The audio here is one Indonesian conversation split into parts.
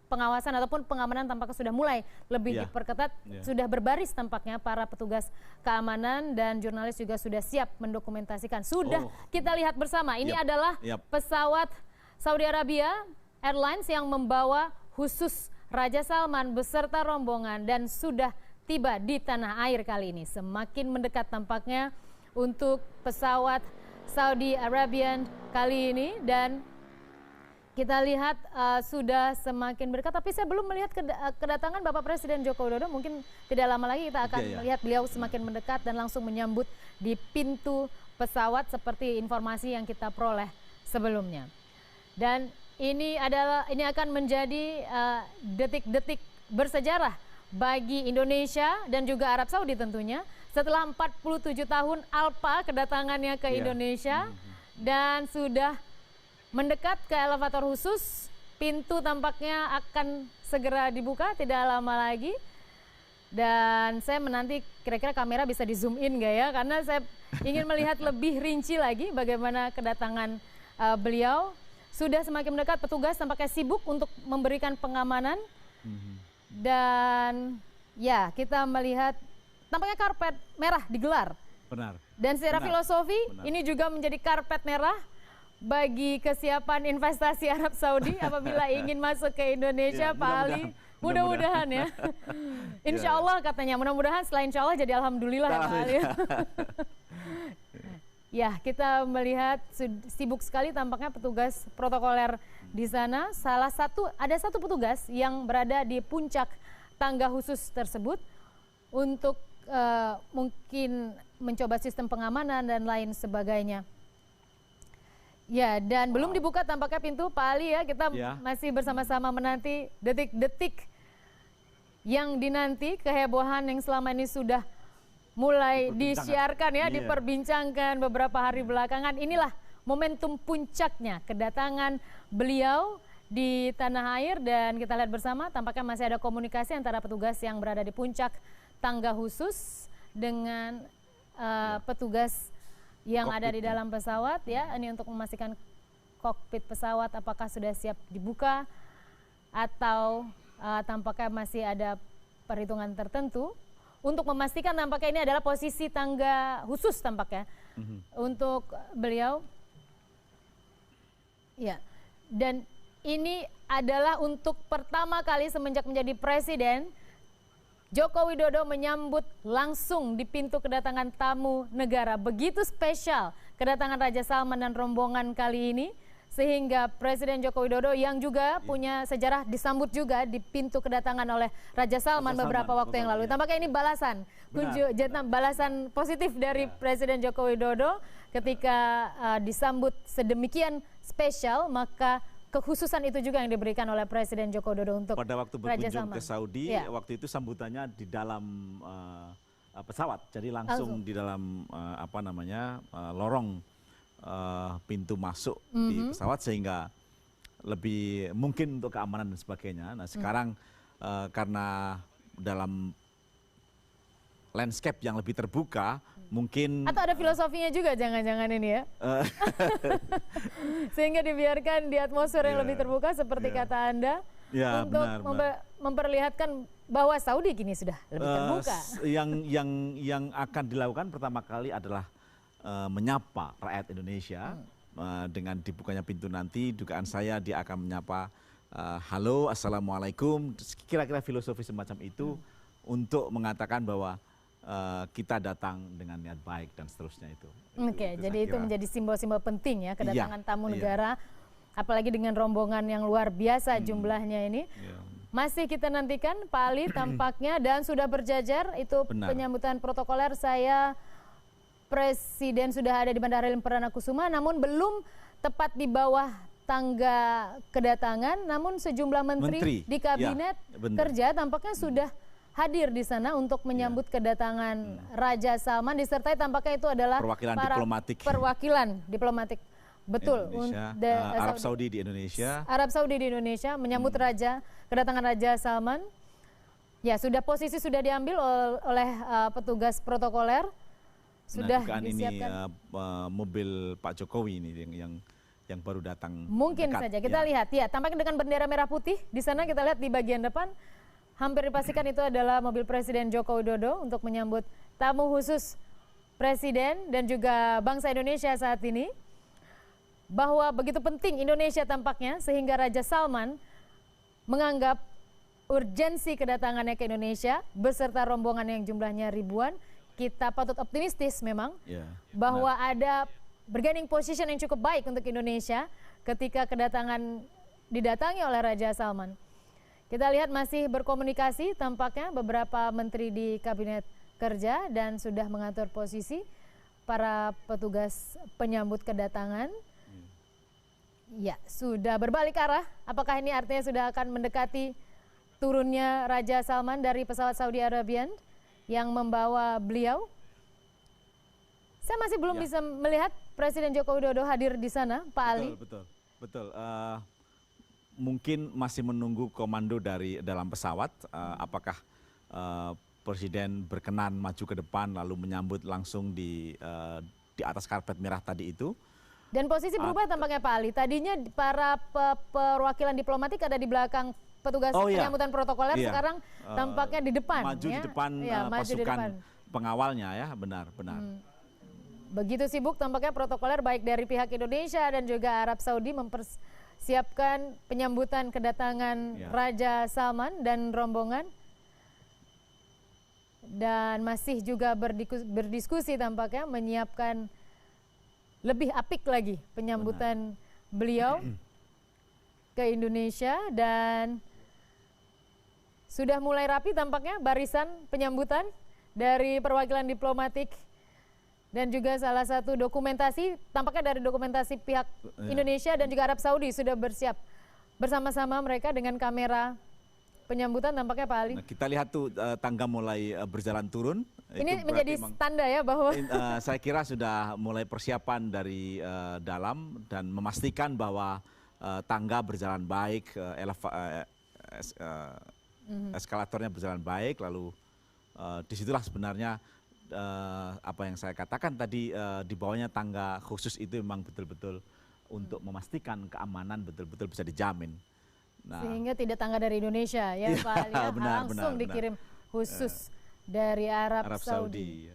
pengawasan ataupun pengamanan tampaknya sudah mulai lebih diperketat, sudah berbaris tampaknya para petugas keamanan dan jurnalis juga sudah siap mendokumentasikan. Sudah kita lihat bersama, ini adalah pesawat Saudi Arabia Airlines yang membawa khusus Raja Salman beserta rombongan dan sudah tiba di tanah air kali ini. Semakin mendekat tampaknya untuk pesawat Saudi Arabian kali ini dan kita lihat sudah semakin berdekat. Tapi saya belum melihat kedatangan Bapak Presiden Joko Widodo. Mungkin tidak lama lagi kita akan melihat beliau semakin mendekat dan langsung menyambut di pintu pesawat seperti informasi yang kita peroleh sebelumnya. Dan ini akan menjadi detik-detik bersejarah bagi Indonesia dan juga Arab Saudi tentunya. Setelah 47 tahun Alpa kedatangannya ke Indonesia dan sudah mendekat ke elevator khusus. Pintu tampaknya akan segera dibuka tidak lama lagi. Dan saya menanti kira-kira kamera bisa di zoom in nggak ya, karena saya ingin melihat lebih rinci lagi bagaimana kedatangan beliau. Sudah semakin mendekat, petugas tampaknya sibuk untuk memberikan pengamanan. Dan ya, kita melihat tampaknya karpet merah digelar. Benar. Dan secara filosofi ini juga menjadi karpet merah bagi kesiapan investasi Arab Saudi apabila ingin masuk ke Indonesia, Pak Ali. Mudah-mudahan ya. Insya Allah katanya, mudah-mudahan setelah insya Allah jadi alhamdulillah ya, Pak Ali. Ya, kita melihat sibuk sekali tampaknya petugas protokoler di sana. Ada satu petugas yang berada di puncak tangga khusus tersebut untuk mungkin mencoba sistem pengamanan dan lain sebagainya. Ya, dan belum dibuka tampaknya pintu, Pak Ali ya. Kita masih bersama-sama menanti detik-detik yang dinanti, kehebohan yang selama ini sudah mulai disiarkan ya, diperbincangkan beberapa hari belakangan. Inilah momentum puncaknya kedatangan beliau di tanah air dan kita lihat bersama tampaknya masih ada komunikasi antara petugas yang berada di puncak tangga khusus dengan petugas yang ada di dalam pesawat ya. Ini untuk memastikan kokpit pesawat apakah sudah siap dibuka atau tampaknya masih ada perhitungan tertentu untuk memastikan tampaknya ini adalah posisi tangga khusus tampaknya untuk beliau. Ya. Dan ini adalah untuk pertama kali semenjak menjadi presiden Joko Widodo menyambut langsung di pintu kedatangan tamu negara. Begitu spesial kedatangan Raja Salman dan rombongan kali ini sehingga Presiden Joko Widodo yang juga punya sejarah disambut juga di pintu kedatangan oleh Raja Salman beberapa waktu yang lalu. Tampaknya ini balasan positif dari Presiden Joko Widodo ketika disambut sedemikian spesial, maka kekhususan itu juga yang diberikan oleh Presiden Joko Widodo untuk pada waktu berkunjung ke Saudi, waktu itu sambutannya di dalam pesawat, jadi langsung di dalam lorong pintu masuk di pesawat sehingga lebih mungkin untuk keamanan dan sebagainya. Nah sekarang karena dalam landscape yang lebih terbuka, mungkin atau ada filosofinya juga jangan-jangan ini ya, sehingga dibiarkan di atmosfer yang lebih terbuka seperti kata Anda untuk memperlihatkan bahwa Saudi kini sudah lebih terbuka. Yang akan dilakukan pertama kali adalah menyapa rakyat Indonesia dengan dibukanya pintu nanti. Dugaan saya dia akan menyapa halo, assalamualaikum, kira-kira filosofi semacam itu untuk mengatakan bahwa kita datang dengan niat baik dan seterusnya itu. Oke, jadi itu menjadi simbol-simbol penting ya kedatangan tamu negara, apalagi dengan rombongan yang luar biasa jumlahnya ini. Masih kita nantikan Pak Ali tampaknya dan sudah berjajar itu penyambutan protokoler. Presiden sudah ada di Bandara Halim Perdana Kusuma, namun belum tepat di bawah tangga kedatangan, namun sejumlah menteri di kabinet kerja tampaknya sudah hadir di sana untuk menyambut kedatangan Raja Salman, disertai tampaknya itu adalah perwakilan diplomatik. Betul. Arab Saudi di Indonesia. Arab Saudi di Indonesia menyambut kedatangan Raja Salman. Ya, posisi sudah diambil oleh petugas protokoler. Sudah disiapkan. Ini mobil Pak Jokowi ini yang baru datang. Mungkin dekat. saja kita lihat ya, tampaknya dengan bendera merah putih di sana kita lihat di bagian depan hampir dipastikan itu adalah mobil Presiden Joko Widodo untuk menyambut tamu khusus Presiden dan juga bangsa Indonesia saat ini. Bahwa begitu penting Indonesia tampaknya sehingga Raja Salman menganggap urgensi kedatangannya ke Indonesia beserta rombongan yang jumlahnya ribuan. Kita patut optimistis memang bahwa ada bargaining position yang cukup baik untuk Indonesia ketika kedatangan didatangi oleh Raja Salman. Kita lihat masih berkomunikasi tampaknya beberapa menteri di kabinet kerja dan sudah mengatur posisi para petugas penyambut kedatangan. Ya, sudah berbalik arah. Apakah ini artinya sudah akan mendekati turunnya Raja Salman dari pesawat Saudi Arabian yang membawa beliau? Saya masih belum bisa melihat Presiden Joko Widodo hadir di sana, Pak Ali. Betul. Mungkin masih menunggu komando dari dalam pesawat. Apakah Presiden berkenan maju ke depan lalu menyambut langsung di atas karpet merah tadi itu? Dan posisi berubah tampaknya Pak Ali. Tadinya para perwakilan diplomatik ada di belakang petugas penyambutan protokoler, sekarang tampaknya di depan. Maju di depan pasukan pengawalnya ya, benar. Begitu sibuk tampaknya protokoler baik dari pihak Indonesia dan juga Arab Saudi mempersiapkan penyambutan kedatangan Raja Salman dan rombongan. Dan masih juga berdiskusi tampaknya menyiapkan lebih apik lagi penyambutan beliau ke Indonesia dan sudah mulai rapi tampaknya barisan penyambutan dari perwakilan diplomatik dan juga salah satu dokumentasi tampaknya dari dokumentasi pihak Indonesia dan juga Arab Saudi sudah bersiap bersama-sama mereka dengan kamera penyambutan tampaknya Pak Ali. Nah, kita lihat tuh tangga mulai berjalan turun. Ini menjadi tanda ya bahwa saya kira sudah mulai persiapan dari dalam dan memastikan bahwa tangga berjalan baik, eskalatornya berjalan baik, lalu disitulah sebenarnya apa yang saya katakan tadi di bawahnya tangga khusus itu memang betul-betul untuk memastikan keamanan betul-betul bisa dijamin. Nah, sehingga tidak tangga dari Indonesia ya Pak Ali ya, langsung dikirim khusus dari Arab Saudi.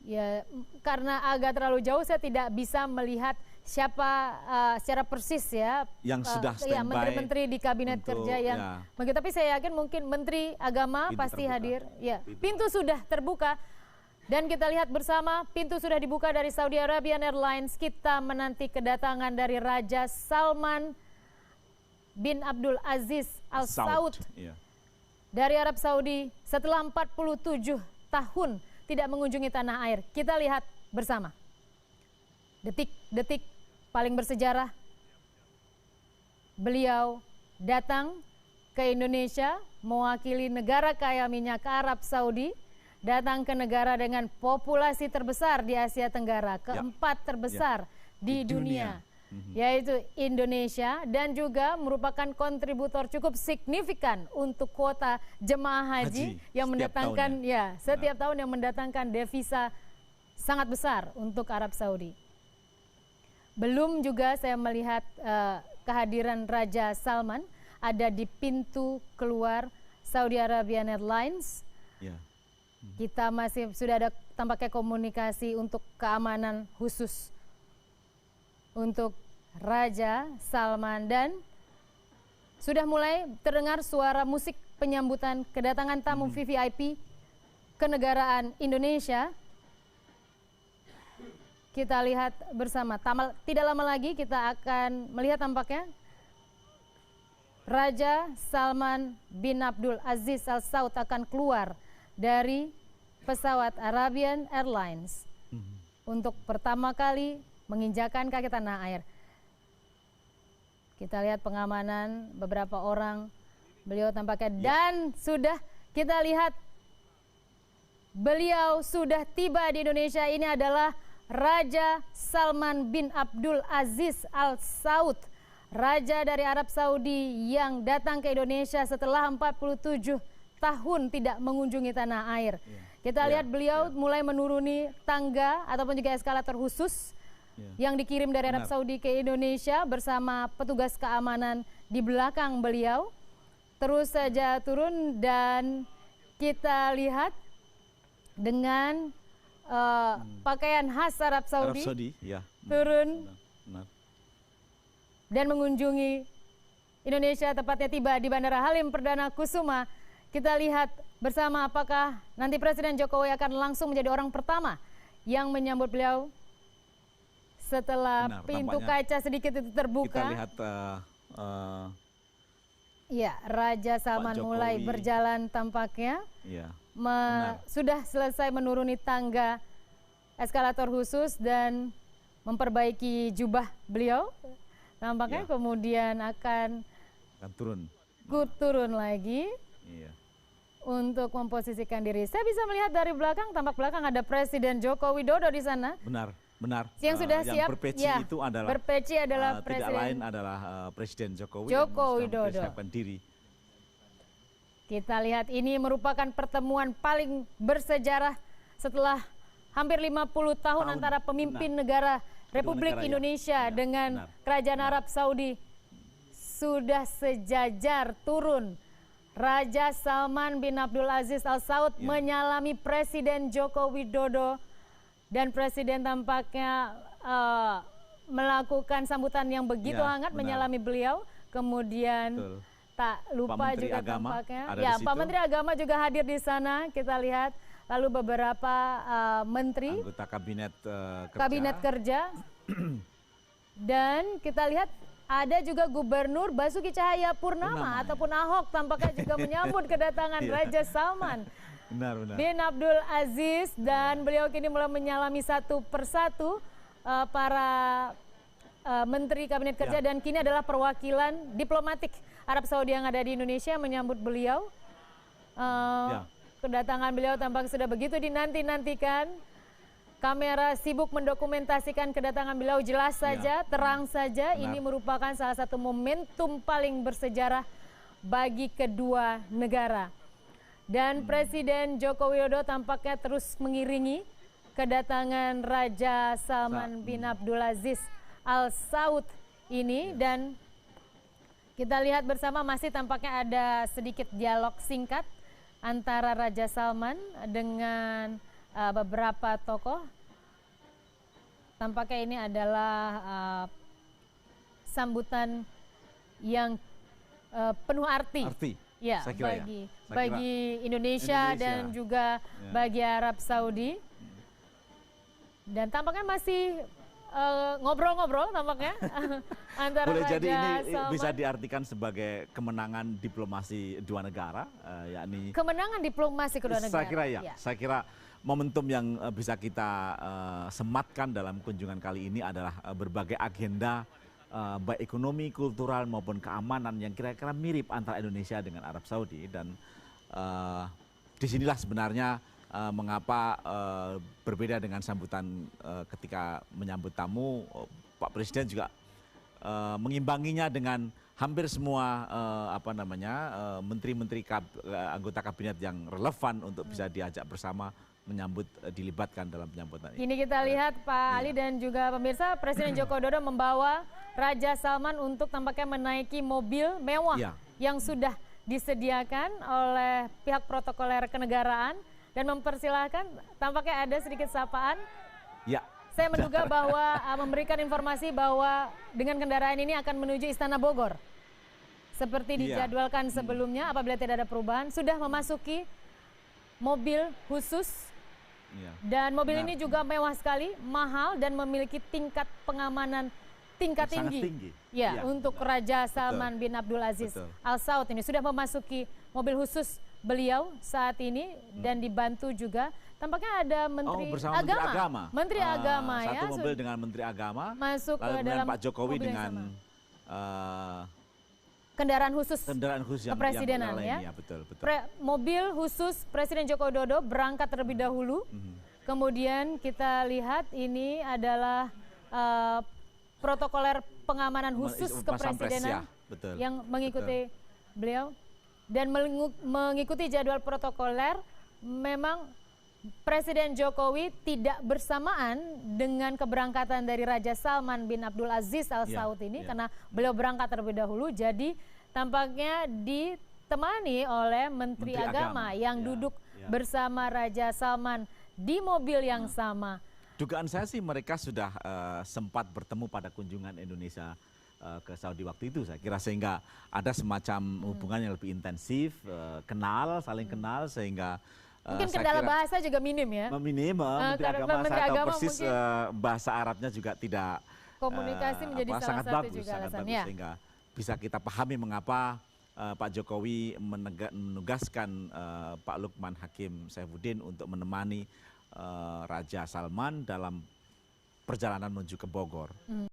Ya, karena agak terlalu jauh saya tidak bisa melihat siapa secara persis ya yang sudah standby menteri-menteri di kabinet kerja yang tapi saya yakin mungkin Menteri Agama pasti hadir. Ya, pintu sudah terbuka dan kita lihat bersama pintu sudah dibuka dari Saudi Arabian Airlines. Kita menanti kedatangan dari Raja Salman bin Abdul Aziz Al Saud dari Arab Saudi setelah 47 tahun tidak mengunjungi tanah air. Kita lihat bersama detik-detik paling bersejarah beliau datang ke Indonesia mewakili negara kaya minyak Arab Saudi, datang ke negara dengan populasi terbesar di Asia Tenggara, keempat terbesar di dunia. Yaitu Indonesia dan juga merupakan kontributor cukup signifikan untuk kuota jemaah haji yang mendatangkan setiap tahun yang mendatangkan devisa sangat besar untuk Arab Saudi. Belum juga saya melihat kehadiran Raja Salman ada di pintu keluar Saudi Arabian Airlines. Kita masih sudah ada tampaknya komunikasi untuk keamanan khusus untuk Raja Salman dan sudah mulai terdengar suara musik penyambutan kedatangan tamu VVIP kenegaraan Indonesia. Kita lihat bersama. Tidak lama lagi kita akan melihat tampaknya Raja Salman bin Abdul Aziz Al Saud akan keluar dari pesawat Arabian Airlines untuk pertama kali menginjakan kaki tanah air. Kita lihat pengamanan beberapa orang beliau tampaknya dan sudah kita lihat beliau sudah tiba di Indonesia. Ini adalah Raja Salman bin Abdul Aziz Al Saud, raja dari Arab Saudi yang datang ke Indonesia setelah 47 tahun tidak mengunjungi tanah air. Kita lihat beliau mulai menuruni tangga ataupun juga eskalator khusus yang dikirim dari Arab Saudi ke Indonesia bersama petugas keamanan di belakang beliau. Terus saja turun dan kita lihat dengan pakaian khas Arab Saudi, turun dan mengunjungi Indonesia, tepatnya tiba di Bandara Halim Perdana Kusuma. Kita lihat bersama apakah nanti Presiden Jokowi akan langsung menjadi orang pertama yang menyambut beliau setelah pintu kaca sedikit itu terbuka. Kita lihat ya, Raja Salman mulai berjalan tampaknya. Sudah selesai menuruni tangga eskalator khusus dan memperbaiki jubah beliau. Tampaknya kemudian akan turun lagi untuk memposisikan diri. Saya bisa melihat dari belakang, tampak belakang ada Presiden Joko Widodo di sana. Benar. Yang sudah siap. Berpeci itu adalah berpeci adalah tidak lain adalah Presiden Jokowi Widodo. Mempersiapkan diri. Kita lihat ini merupakan pertemuan paling bersejarah setelah hampir 50 tahun antara pemimpin negara Republik Indonesia dengan Kerajaan Arab Saudi. Sudah sejajar turun. Raja Salman bin Abdul Aziz Al Saud menyalami Presiden Joko Widodo. Dan Presiden tampaknya melakukan sambutan yang begitu hangat menyalami beliau. Kemudian tak lupa juga tampaknya. Pak Menteri Agama juga hadir di sana. Kita lihat. Lalu beberapa menteri. Anggota kabinet kerja. Dan kita lihat ada juga Gubernur Basuki Cahayapurnama ataupun Ahok tampaknya juga menyambut kedatangan Raja Salman bin Abdul Aziz, dan beliau kini mulai menyalami satu persatu para menteri kabinet kerja, dan kini adalah perwakilan diplomatik Arab Saudi yang ada di Indonesia menyambut beliau. Kedatangan beliau tampak sudah begitu dinanti-nantikan. Kamera sibuk mendokumentasikan kedatangan beliau, jelas saja, terang saja. Ini merupakan salah satu momentum paling bersejarah bagi kedua negara. Dan Presiden Joko Widodo tampaknya terus mengiringi kedatangan Raja Salman bin Abdul Aziz Al Saud ini. Dan kita lihat bersama masih tampaknya ada sedikit dialog singkat antara Raja Salman dengan beberapa tokoh. Tampaknya ini adalah sambutan yang penuh arti. Ya, bagi Indonesia dan juga bagi Arab Saudi. Dan tampaknya masih ngobrol-ngobrol tampaknya antara Boleh Raja jadi ini Salman. Bisa diartikan sebagai kemenangan diplomasi dua negara, yakni kemenangan diplomasi kedua negara. Saya kira momentum yang bisa kita sematkan dalam kunjungan kali ini adalah berbagai agenda baik ekonomi, kultural maupun keamanan yang kira-kira mirip antara Indonesia dengan Arab Saudi. Dan disinilah sebenarnya mengapa berbeda dengan sambutan ketika menyambut tamu. Pak Presiden juga mengimbanginya dengan hampir semua menteri-menteri anggota kabinet yang relevan untuk bisa diajak bersama dilibatkan dalam penyambutan ini. Ini kita lihat Pak Ali dan juga pemirsa, Presiden Joko Widodo membawa Raja Salman untuk tampaknya menaiki mobil mewah yang sudah disediakan oleh pihak protokoler kenegaraan, dan mempersilahkan, tampaknya ada sedikit sapaan. Saya menduga bahwa memberikan informasi bahwa dengan kendaraan ini akan menuju Istana Bogor. Seperti dijadwalkan sebelumnya, apabila tidak ada perubahan, sudah memasuki mobil khusus. Dan mobil ini juga mewah sekali, mahal, dan memiliki tingkat pengamanan tingkat tinggi. Untuk Raja Salman bin Abdul Aziz Al Saud ini sudah memasuki mobil khusus beliau saat ini, dan dibantu juga tampaknya ada Menteri Agama. Menteri Agama satu mobil dengan Menteri Agama masuk ke dalam Pak Jokowi dengan kendaraan khusus kepresidenan betul. Mobil khusus Presiden Joko Widodo berangkat terlebih dahulu. Kemudian kita lihat ini adalah protokoler pengamanan khusus kepresidenan yang mengikuti beliau, dan mengikuti jadwal protokoler. Memang Presiden Jokowi tidak bersamaan dengan keberangkatan dari Raja Salman bin Abdul Aziz Al Saud ini karena beliau berangkat terlebih dahulu, jadi tampaknya ditemani oleh Menteri Agama yang duduk bersama Raja Salman di mobil yang sama. Dugaan saya sih mereka sudah sempat bertemu pada kunjungan Indonesia ke Saudi waktu itu, saya kira, sehingga ada semacam hubungan yang lebih intensif, saling kenal, sehingga mungkin kendala bahasa juga minim ya. Minim, Menteri Agama persis bahasa Arabnya juga tidak komunikasi menjadi salah sangat satu bagus, juga sangat alasan, bagus, sehingga bisa kita pahami mengapa Pak Jokowi menugaskan Pak Lukman Hakim Saifuddin untuk menemani Raja Salman dalam perjalanan menuju ke Bogor.